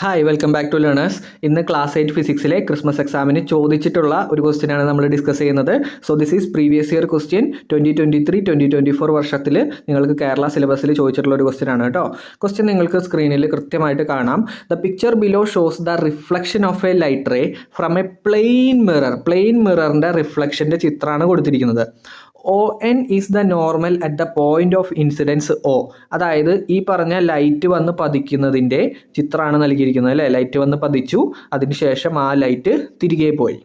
Hi welcome back to learners. ഇന്ന് class 8 ഫിസിക്സിലെ Christmas എക്സാമിന് ചോദിച്ചിട്ടുള്ള ഒരു ക്വസ്റ്റ്യനാണ് നമ്മൾ ഡിസ്കസ് ചെയ്യുന്നത്. So this is previous year question 2023-2024 വർഷത്തിൽ നിങ്ങൾക്ക് കേരള സിലബസിൽ ചോദിച്ചിട്ടുള്ള ഒരു ക്വസ്റ്റ്യൻ ആണ് കേട്ടോ. ക്വസ്റ്റ്യൻ നിങ്ങൾക്ക് സ്ക്രീനിൽ കൃത്യമായിട്ട് കാണാം. The picture below shows the reflection of a light ray from a plane മിററിൻ്റെ റിഫ്ലക്ഷൻ്റെ ചിത്രമാണ് കൊടുത്തിരിക്കുന്നത്. ON is the normal at the point of incidence O. അതായത് ഈ പറഞ്ഞ ലൈറ്റ് വന്ന് പതിക്കുന്നതിൻ്റെ ചിത്രമാണ് നൽകിയിരിക്കുന്നത് അല്ലേ. ലൈറ്റ് വന്ന് പതിച്ചു, അതിനുശേഷം ആ ലൈറ്റ് തിരികെ പോയി.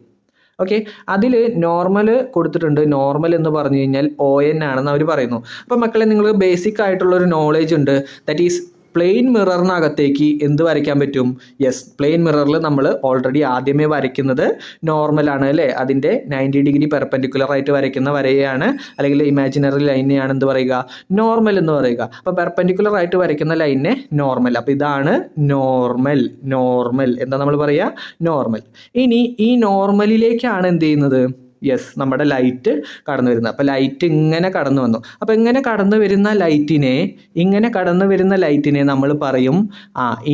ഓക്കെ, അതിൽ നോർമൽ കൊടുത്തിട്ടുണ്ട്. നോർമൽ എന്ന് പറഞ്ഞു കഴിഞ്ഞാൽ ON ആണെന്ന് അവർ പറയുന്നു. അപ്പം മക്കളെ, നിങ്ങൾ ബേസിക് ആയിട്ടുള്ളൊരു നോളേജ് ഉണ്ട്. ദാറ്റ് ഈസ് പ്ലെയിൻ മിററിനകത്തേക്ക് എന്ത് വരയ്ക്കാൻ പറ്റും? യെസ്, പ്ലെയിൻ മിററിൽ നമ്മൾ ഓൾറെഡി ആദ്യമേ വരയ്ക്കുന്നത് നോർമലാണ് അല്ലേ. അതിൻ്റെ 90 ഡിഗ്രി പെർപെൻഡിക്കുലർ ആയിട്ട് വരയ്ക്കുന്ന വരയാണ്, അല്ലെങ്കിൽ ഇമാജിനറി ലൈനെയാണ് എന്ത് പറയുക? നോർമൽ എന്ന് പറയുക. അപ്പോൾ പെർപെൻഡിക്കുലർ ആയിട്ട് വരയ്ക്കുന്ന ലൈനെ നോർമൽ. അപ്പോൾ ഇതാണ് നോർമൽ എന്താ നമ്മൾ പറയുക? നോർമൽ. ഇനി ഈ നോർമലിലേക്കാണ് എന്ത് ചെയ്യുന്നത്? യെസ്, നമ്മുടെ ലൈറ്റ് കടന്നു വരുന്നത്. അപ്പോൾ ലൈറ്റ് ഇങ്ങനെ കടന്നു വന്നു. അപ്പോൾ ഇങ്ങനെ കടന്നു വരുന്ന ലൈറ്റിനെ നമ്മൾ പറയും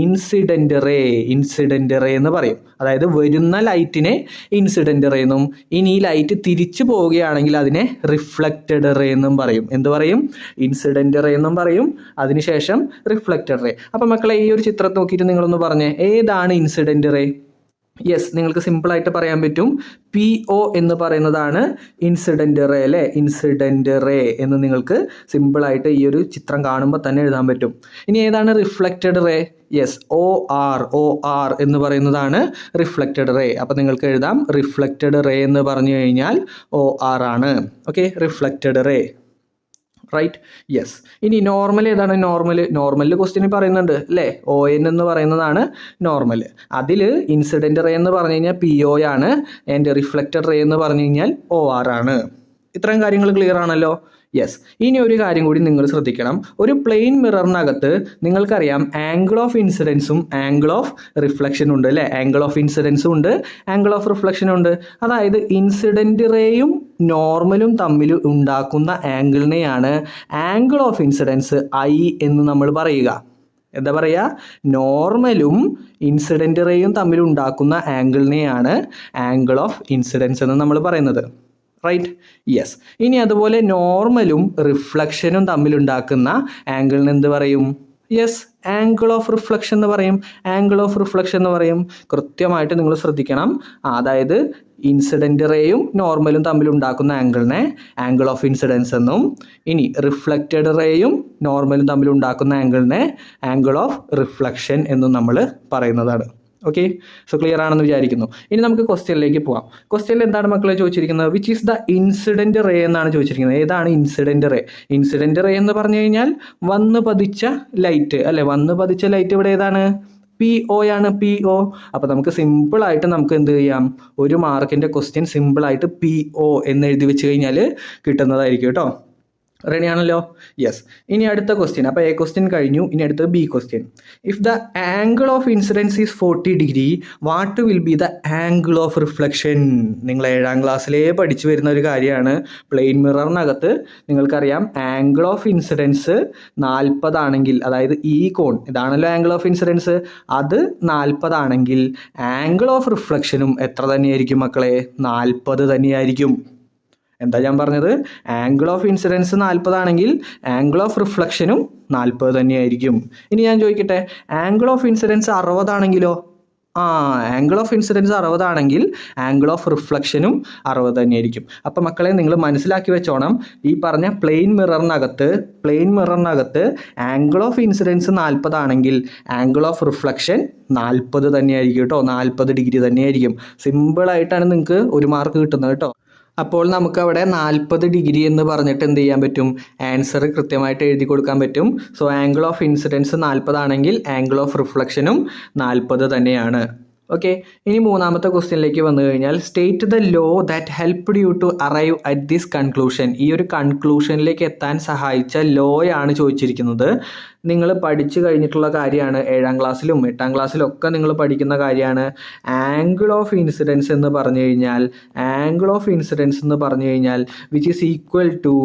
ഇൻസിഡൻ്റ് റേ എന്ന് പറയും. അതായത് വരുന്ന ലൈറ്റിനെ ഇൻസിഡൻ്റ് റേ എന്നും, ഇനി ഈ ലൈറ്റ് തിരിച്ചു പോവുകയാണെങ്കിൽ അതിനെ റിഫ്ലക്റ്റഡ് റേ എന്നും പറയും. എന്ത് പറയും? ഇൻസിഡൻ്റ് റേ എന്നും പറയും, അതിനുശേഷം റിഫ്ലക്റ്റഡ് റേ. അപ്പോൾ മക്കളെ, ഈ ഒരു ചിത്രം നോക്കിയിട്ട് നിങ്ങളൊന്ന് പറഞ്ഞേ, ഏതാണ് ഇൻസിഡൻ്റ് റേ? യെസ്, നിങ്ങൾക്ക് സിമ്പിളായിട്ട് പറയാൻ പറ്റും. PO എന്ന് പറയുന്നതാണ് ഇൻസിഡൻ്റ് റേ അല്ലേ. ഇൻസിഡൻ്റ് റേ എന്ന് നിങ്ങൾക്ക് സിമ്പിളായിട്ട് ഈ ഒരു ചിത്രം കാണുമ്പോൾ തന്നെ എഴുതാൻ പറ്റും. ഇനി ഏതാണ് റിഫ്ലക്റ്റഡ് റേ? യെസ്, OR എന്ന് പറയുന്നതാണ് റിഫ്ലക്റ്റഡ് റേ. അപ്പോൾ നിങ്ങൾക്ക് എഴുതാം റിഫ്ലക്റ്റഡ് റേ എന്ന് പറഞ്ഞു കഴിഞ്ഞാൽ OR ആണ്. Okay, reflected ray, right. Yes. ഇനി നോർമൽ ഏതാണ്? നോർമലിൽ ക്വസ്റ്റ്യൻ പറയുന്നുണ്ട് അല്ലേ. ON എന്ന് പറയുന്നതാണ് നോർമൽ. അതിൽ ഇൻസിഡൻ്റ് റേ എന്ന് പറഞ്ഞു കഴിഞ്ഞാൽ PO ആണ്, ആൻഡ് റിഫ്ലക്റ്റഡ് റേ എന്ന് പറഞ്ഞു കഴിഞ്ഞാൽ OR ആണ്. ഇത്രയും കാര്യങ്ങൾ ക്ലിയർ ആണല്ലോ. യെസ്. ഇനി ഒരു കാര്യം കൂടി നിങ്ങൾ ശ്രദ്ധിക്കണം. ഒരു പ്ലെയിൻ മിററിനകത്ത് നിങ്ങൾക്കറിയാം ആംഗിൾ ഓഫ് ഇൻസിഡൻസും ആംഗിൾ ഓഫ് റിഫ്ലക്ഷനും ഉണ്ട് അല്ലേ. ആംഗിൾ ഓഫ് ഇൻസിഡൻസും ഉണ്ട്, ആംഗിൾ ഓഫ് റിഫ്ലക്ഷനും ഉണ്ട്. അതായത് ഇൻസിഡൻ്റ് റേയും നോർമലും തമ്മിൽ ഉണ്ടാക്കുന്ന ആംഗിളിനെയാണ് ആംഗിൾ ഓഫ് ഇൻസിഡൻസ് I എന്ന് നമ്മൾ പറയുക. എന്താ പറയുക? നോർമലും ഇൻസിഡൻ്റ് റേയും തമ്മിൽ ഉണ്ടാക്കുന്ന ആംഗിളിനെയാണ് ആംഗിൾ ഓഫ് ഇൻസിഡൻസ് എന്ന് നമ്മൾ പറയുന്നത്, റൈറ്റ്. യെസ്. ഇനി അതുപോലെ നോർമലും റിഫ്ലക്ഷനും തമ്മിലുണ്ടാക്കുന്ന ആംഗിളിന് എന്ത് പറയും? യെസ്, ആംഗിൾ ഓഫ് റിഫ്ലക്ഷൻ എന്ന് പറയും. ആംഗിൾ ഓഫ് റിഫ്ലക്ഷൻ എന്ന് പറയും. കൃത്യമായിട്ട് നിങ്ങൾ ശ്രദ്ധിക്കണം. അതായത് ഇൻസിഡൻ്റ് റേയും നോർമലും തമ്മിലുണ്ടാക്കുന്ന ആംഗിളിനെ ആംഗിൾ ഓഫ് ഇൻസിഡൻസ് എന്നും, ഇനി റിഫ്ലക്റ്റഡ് റേയും നോർമലും തമ്മിലുണ്ടാക്കുന്ന ആംഗിളിനെ ആംഗിൾ ഓഫ് റിഫ്ലക്ഷൻ എന്നും നമ്മൾ പറയുന്നതാണ്. ഓക്കെ, സോ ക്ലിയർ ആണെന്ന് വിചാരിക്കുന്നു. ഇനി നമുക്ക് ക്വസ്റ്റ്യനിലേക്ക് പോകാം. ക്വസ്റ്റ്യനിൽ എന്താണ് മക്കളെ ചോദിച്ചിരിക്കുന്നത്? Which is the incident ray എന്നാണ് ചോദിച്ചിരിക്കുന്നത്. ഏതാണ് ഇൻസിഡൻ്റ് റേ? ഇൻസിഡൻ്റ് റേ എന്ന് പറഞ്ഞു കഴിഞ്ഞാൽ വന്ന് പതിച്ച ലൈറ്റ് അല്ലെ. വന്ന് പതിച്ച ലൈറ്റ് ഇവിടെ ഏതാണ്? PO ആണ്. PO. അപ്പോൾ നമുക്ക് സിമ്പിളായിട്ട് നമുക്ക് എന്ത് ചെയ്യാം? ഒരു മാർക്കിൻ്റെ ക്വസ്റ്റ്യൻ സിമ്പിളായിട്ട് PO എന്ന് എഴുതി വെച്ച് കഴിഞ്ഞാൽ കിട്ടുന്നതായിരിക്കും കേട്ടോ. റെഡി ആണല്ലോ. യെസ്. ഇനി അടുത്ത ക്വസ്റ്റ്യൻ. അപ്പോൾ A ക്വസ്റ്റ്യൻ കഴിഞ്ഞു. ഇനി അടുത്തത് B question. If the angle of incidence is 40 degree, what will be the angle of reflection? നിങ്ങൾ 7ാം ക്ലാസ്സിലേ പഠിച്ചു വരുന്ന ഒരു കാര്യമാണ്. പ്ലെയിൻ മിററിനകത്ത് നിങ്ങൾക്കറിയാം ആംഗിൾ ഓഫ് ഇൻസിഡൻസ് 40 ആണെങ്കിൽ, അതായത് ഈ കോൺ ഇതാണല്ലോ ആംഗിൾ ഓഫ് ഇൻസിഡൻസ്, അത് 40 ആണെങ്കിൽ ആംഗിൾ ഓഫ് റിഫ്ലക്ഷനും എത്ര തന്നെയായിരിക്കും മക്കളെ? 40 തന്നെയായിരിക്കും. എന്താ ഞാൻ പറഞ്ഞത്? ആംഗിൾ ഓഫ് ഇൻസിഡൻസ് 40 ആണെങ്കിൽ ആംഗിൾ ഓഫ് റിഫ്ലക്ഷനും 40 തന്നെയായിരിക്കും. ഇനി ഞാൻ ചോദിക്കട്ടെ, ആംഗിൾ ഓഫ് ഇൻസിഡൻസ് 60 ആണെങ്കിലോ? ആംഗിൾ ഓഫ് ഇൻസിഡൻസ് 60 ആണെങ്കിൽ ആംഗിൾ ഓഫ് റിഫ്ലക്ഷനും 60 തന്നെയായിരിക്കും. അപ്പം മക്കളെ, നിങ്ങൾ മനസ്സിലാക്കി വെച്ചോണം, ഈ പറഞ്ഞ പ്ലെയിൻ മിററിനകത്ത് ആംഗിൾ ഓഫ് ഇൻസിഡൻസ് 40 ആണെങ്കിൽ ആംഗിൾ ഓഫ് റിഫ്ലക്ഷൻ 40 തന്നെയായിരിക്കും കേട്ടോ. 40 ഡിഗ്രി തന്നെയായിരിക്കും. സിമ്പിളായിട്ടാണ് നിങ്ങൾക്ക് ഒരു മാർക്ക് കിട്ടുന്നത് കേട്ടോ. അപ്പോൾ നമുക്കവിടെ 40 ഡിഗ്രി എന്ന് പറഞ്ഞിട്ട് എന്ത് ചെയ്യാൻ പറ്റും? ആൻസർ കൃത്യമായിട്ട് എഴുതി കൊടുക്കാൻ പറ്റും. സോ ആംഗിൾ ഓഫ് ഇൻസിഡൻസ് 40 ആണെങ്കിൽ ആംഗിൾ ഓഫ് റിഫ്ലക്ഷനും 40 തന്നെയാണ്. ഓക്കെ, ഇനി മൂന്നാമത്തെ ക്വസ്റ്റ്യനിലേക്ക് വന്നു കഴിഞ്ഞാൽ state the law that helped you to arrive at this conclusion. ഈ ഒരു കൺക്ലൂഷനിലേക്ക് എത്താൻ സഹായിച്ച ലോയാണ് ചോദിച്ചിരിക്കുന്നത്. നിങ്ങൾ പഠിച്ചു കഴിഞ്ഞിട്ടുള്ള കാര്യമാണ്, 7ാം ക്ലാസ്സിലും 8ാം ക്ലാസ്സിലും ഒക്കെ നിങ്ങൾ പഠിക്കുന്ന കാര്യമാണ്. ആംഗിൾ ഓഫ് ഇൻസിഡൻസ് എന്ന് പറഞ്ഞു കഴിഞ്ഞാൽ which is equal to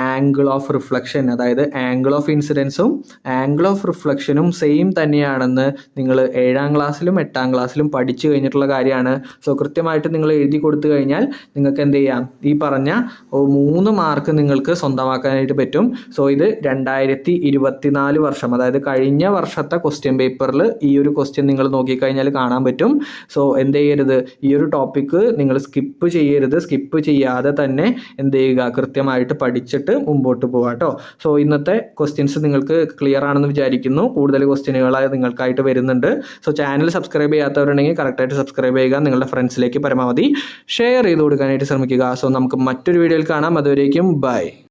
angle of reflection. അതായത് ആംഗിൾ ഓഫ് ഇൻസിഡൻസും ആംഗിൾ ഓഫ് റിഫ്ലക്ഷനും സെയിം തന്നെയാണെന്ന് നിങ്ങൾ 7ാം ക്ലാസ്സിലും 8ാം ക്ലാസ്സിലും പഠിച്ചു കഴിഞ്ഞിട്ടുള്ള കാര്യമാണ്. സോ കൃത്യമായിട്ട് നിങ്ങൾ എഴുതി കൊടുത്തു കഴിഞ്ഞാൽ നിങ്ങൾക്ക് എന്ത് ചെയ്യാം, ഈ പറഞ്ഞ 3 മാർക്ക് നിങ്ങൾക്ക് സ്വന്തമാക്കാനായിട്ട് പറ്റും. സോ ഇത് 2024 വർഷം, അതായത് കഴിഞ്ഞ വർഷത്തെ ക്വസ്റ്റ്യൻ പേപ്പറിൽ ഈ ഒരു ക്വസ്റ്റ്യൻ നിങ്ങൾ നോക്കിക്കഴിഞ്ഞാൽ കാണാൻ പറ്റും. സോ എന്ത് ചെയ്യരുത്, ഈ ഒരു ടോപ്പിക്ക് നിങ്ങൾ സ്കിപ്പ് ചെയ്യരുത്. സ്കിപ്പ് ചെയ്യാതെ തന്നെ എന്ത് ചെയ്യുക, കൃത്യമായിട്ട് പഠിച്ചിട്ട് മുമ്പോട്ട് പോകാം കേട്ടോ. സോ ഇന്നത്തെ ക്വസ്റ്റ്യൻസ് നിങ്ങൾക്ക് ക്ലിയർ ആണെന്ന് വിചാരിക്കുന്നു. കൂടുതൽ ക്വസ്റ്റ്യനുകളായി നിങ്ങൾക്കായിട്ട് വരുന്നുണ്ട്. സോ ചാനൽ സബ്സ്ക്രൈബ് ചെയ്യാത്തവരുണ്ടെങ്കിൽ കറക്റ്റായിട്ട് സബ്സ്ക്രൈബ് ചെയ്യുക. നിങ്ങളുടെ ഫ്രണ്ട്സിലേക്ക് പരമാവധി ഷെയർ ചെയ്ത് കൊടുക്കാനായിട്ട് ശ്രമിക്കുക. സോ നമുക്ക് മറ്റൊരു വീഡിയോയിൽ കാണാം. അതുവരേക്കും ബൈ.